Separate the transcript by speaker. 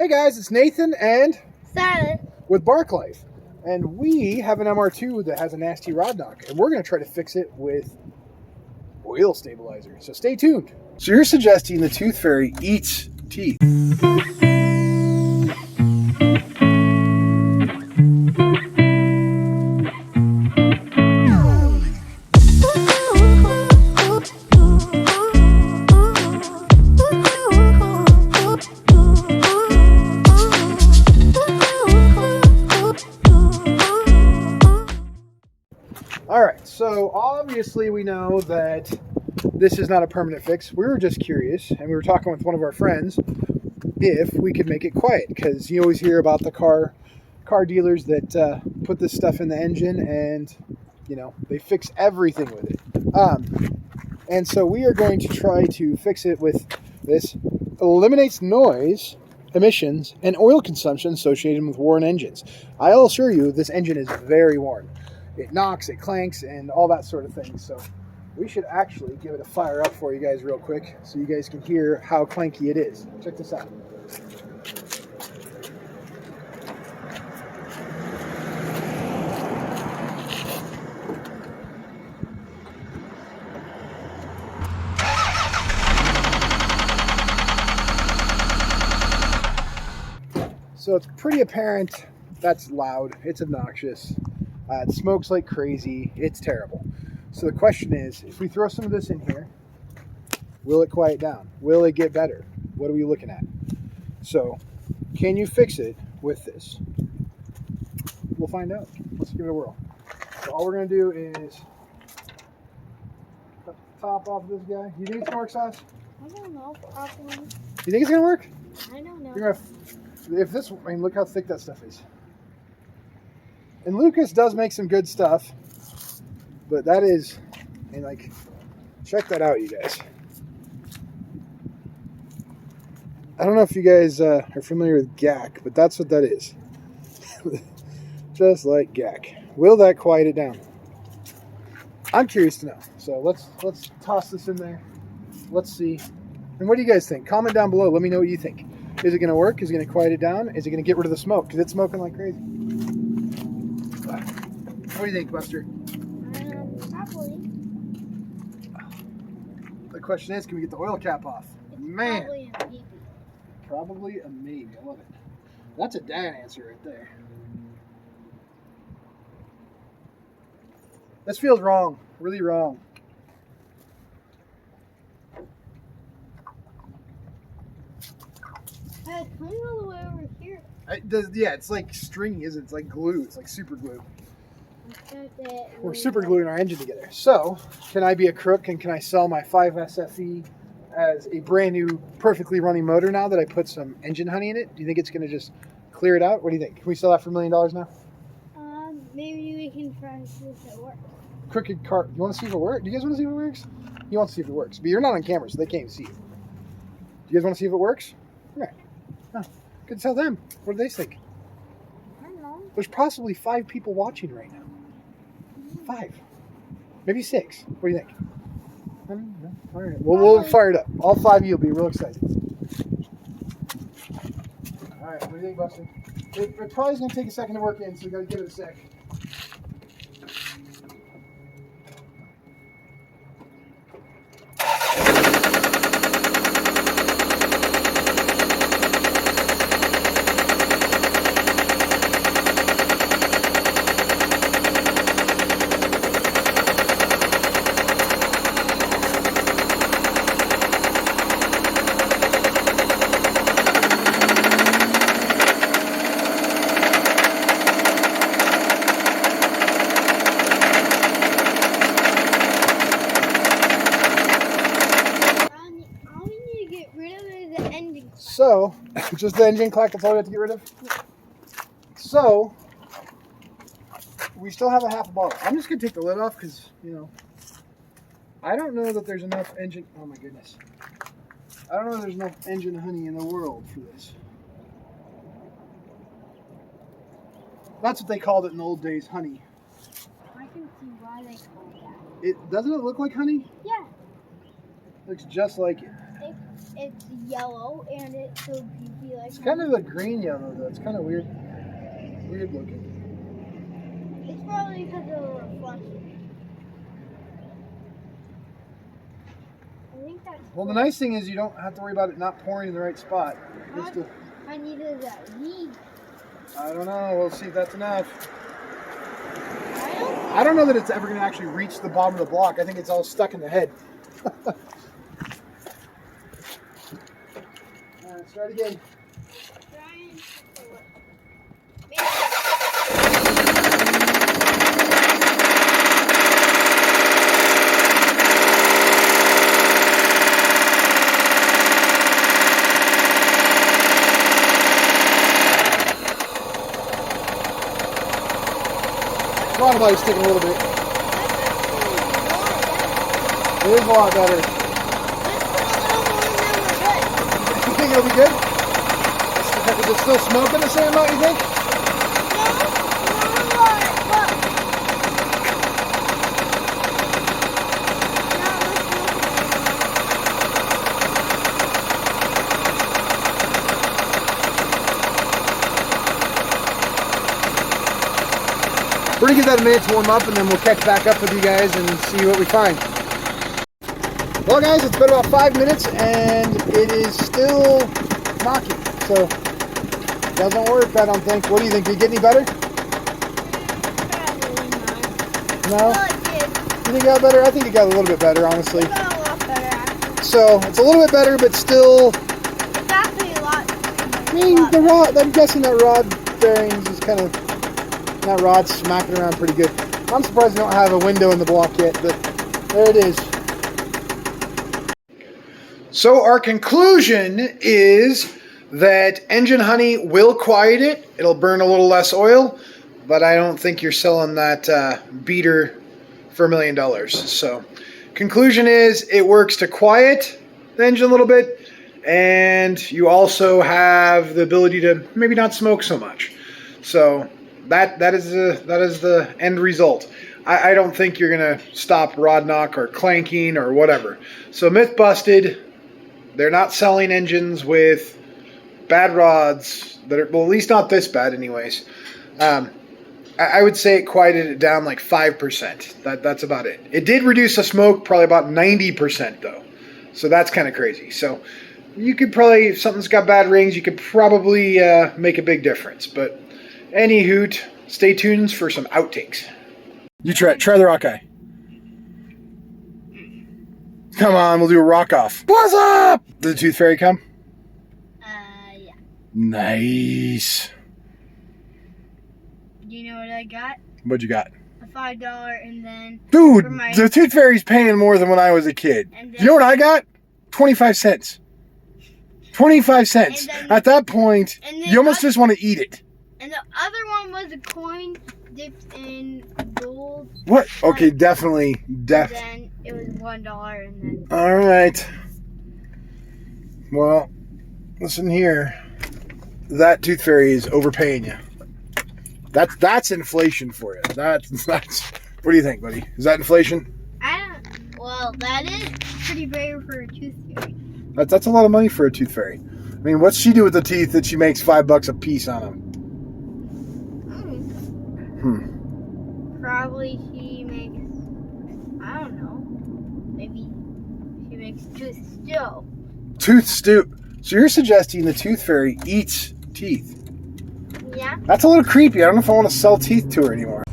Speaker 1: Hey guys, it's Nathan and
Speaker 2: Silent.
Speaker 1: with Barklife, and we have an MR2 that has a nasty rod knock, and we're going to try to fix it with oil stabilizer. So stay tuned. So you're suggesting the Tooth Fairy eats teeth? All right, so obviously we know that this is not a permanent fix. We were just curious, and we were talking with one of our friends if we could make it quiet, because you always hear about the car dealers that put this stuff in the engine and, you know, they fix everything with it. And so we are going to try to fix it with this. Eliminates noise, emissions, and oil consumption associated with worn engines. I'll assure you, this engine is very worn. It knocks, it clanks, and all that sort of thing. So we should actually give it a fire up for you guys real quick so you guys can hear how clanky it is. Check this out. So it's pretty apparent that's loud, it's obnoxious, it smokes like crazy, it's terrible. So the question is, if we throw some of this in here, will it quiet down? Will it get better? What are we looking at? So, can you fix it with this? We'll find out. Let's give it a whirl. So all we're going to do is cut the top off of this guy. You think it's going to work, Sauce?
Speaker 2: I don't know. Probably.
Speaker 1: You think it's going to work?
Speaker 2: I don't know.
Speaker 1: You're gonna, if this, I mean, look how thick that stuff is. And Lucas does make some good stuff, but that is, I mean, like, check that out, you guys. I don't know if you guys are familiar with GAC, but that's what that is. Just like GAC. Will that quiet it down? I'm curious to know. So let's toss this in there. Let's see. And what do you guys think? Comment down below. Let me know what you think. Is it going to work? Is it going to quiet it down? Is it going to get rid of the smoke? Because it's smoking like crazy. What do you think, Buster?
Speaker 2: Probably.
Speaker 1: The question is, can we get the oil cap off?
Speaker 2: It's
Speaker 1: Man.
Speaker 2: Probably a maybe.
Speaker 1: Probably a maybe. I love it. That's a dad answer right there. This feels wrong. Really wrong.
Speaker 2: Hey, it's coming all the way over here.
Speaker 1: It does, yeah, it's like stringy, isn't it? It's like glue. It's like super glue. We're super gluing our engine together. So, can I be a crook and can I sell my 5SFE as a brand new, perfectly running motor now that I put some engine honey in it? Do you think it's going to just clear it out? What do you think? Can we sell that for $1 million now?
Speaker 2: Maybe we can try to see if it works.
Speaker 1: Crooked car. You want to see if it works? Do you guys want to see if it works? You want to see if it works. But you're not on camera, so they can't see you. Do you guys want to see if it works? All right. Oh, good to tell them. What do they think?
Speaker 2: I don't know.
Speaker 1: There's possibly 5 people watching right now. 5. Maybe 6. What do you think? I don't know. All right. Well, we'll fire it up. All 5 of you will be real excited. All right. What do you think, Buster? It probably is going to take a second to work in, so we got to give it a sec. So, just the engine clack, that's all we have to get rid of?
Speaker 2: Yeah.
Speaker 1: So, we still have a half a bottle. I'm just going to take the lid off because, you know, I don't know that there's enough engine, oh my goodness. I don't know if there's enough engine honey in the world for this. That's what they called it in the old days, honey.
Speaker 2: I can see why they call that.
Speaker 1: Doesn't it look like honey?
Speaker 2: Yeah.
Speaker 1: Looks just like it.
Speaker 2: it's yellow and it's so goofy like
Speaker 1: It's kind of a green yellow though. It's kind of weird. Weird looking.
Speaker 2: It's probably because of the reflection. I think that's
Speaker 1: Well, the nice thing is you don't have to worry about it not pouring in the right spot.
Speaker 2: how much I needed that need.
Speaker 1: I don't know. We'll see if that's enough.
Speaker 2: I
Speaker 1: I don't know that it's ever going to actually reach the bottom of the block. I think it's all stuck in the head. All right, start again. Throttle body's taking a little bit. It is a lot better. You think it'll be good? Is it still smoking the same amount, you think? We're gonna give that a minute to warm up and then we'll catch back up with you guys and see what we find. Well guys, it's been about 5 minutes and it is still knocking. So, doesn't work I don't think. What do you think? Did it get any better? No? You think it got better? I think it got a little bit better, honestly. So, it's a little bit better, but still...
Speaker 2: It's actually a lot.
Speaker 1: I mean, the rod, I'm guessing that rod bearings is kind of... That rod's smacking around pretty good. I'm surprised we don't have a window in the block yet, but there it is. So our conclusion is that Engine Honey will quiet it. It'll burn a little less oil, but I don't think you're selling that beater for $1 million. So conclusion is it works to quiet the engine a little bit, and you also have the ability to maybe not smoke so much. So that is the end result. I don't think you're gonna stop rod knock or clanking or whatever. So myth busted. They're not selling engines with bad rods that are, well, at least not this bad anyways. I would say it quieted it down like 5%. That's about it. It did reduce the smoke probably about 90% though. So that's kind of crazy. So you could probably, if something's got bad rings, you could probably make a big difference. But any hoot, stay tuned for some outtakes. You try the rock eye. Come on, we'll do a rock off. What's up? Did the Tooth Fairy come?
Speaker 2: Yeah.
Speaker 1: Nice.
Speaker 2: You know what I got?
Speaker 1: What'd you got?
Speaker 2: A $5 and then...
Speaker 1: Dude,
Speaker 2: for my-
Speaker 1: the Tooth Fairy's paying more than when I was a kid.
Speaker 2: And
Speaker 1: You know what I got? 25 cents. 25 cents.
Speaker 2: And then-
Speaker 1: At that point,
Speaker 2: and then
Speaker 1: you almost
Speaker 2: I-
Speaker 1: just want to eat it.
Speaker 2: And the other one was a coin dipped in gold.
Speaker 1: What? Okay, definitely.
Speaker 2: And then it was $1 and then...
Speaker 1: All right. Well, listen here. That Tooth Fairy is overpaying you. That's inflation for you. That's. What do you think, buddy? Is that inflation?
Speaker 2: Well, that is pretty rare for a Tooth Fairy.
Speaker 1: That's a lot of money for a Tooth Fairy. I mean, what's she do with the teeth that she makes $5 a piece on them?
Speaker 2: Probably she makes, I don't know, maybe she makes tooth stew.
Speaker 1: Tooth stew. So you're suggesting the Tooth Fairy eats teeth?
Speaker 2: Yeah.
Speaker 1: That's a little creepy. I don't know if I want to sell teeth to her anymore.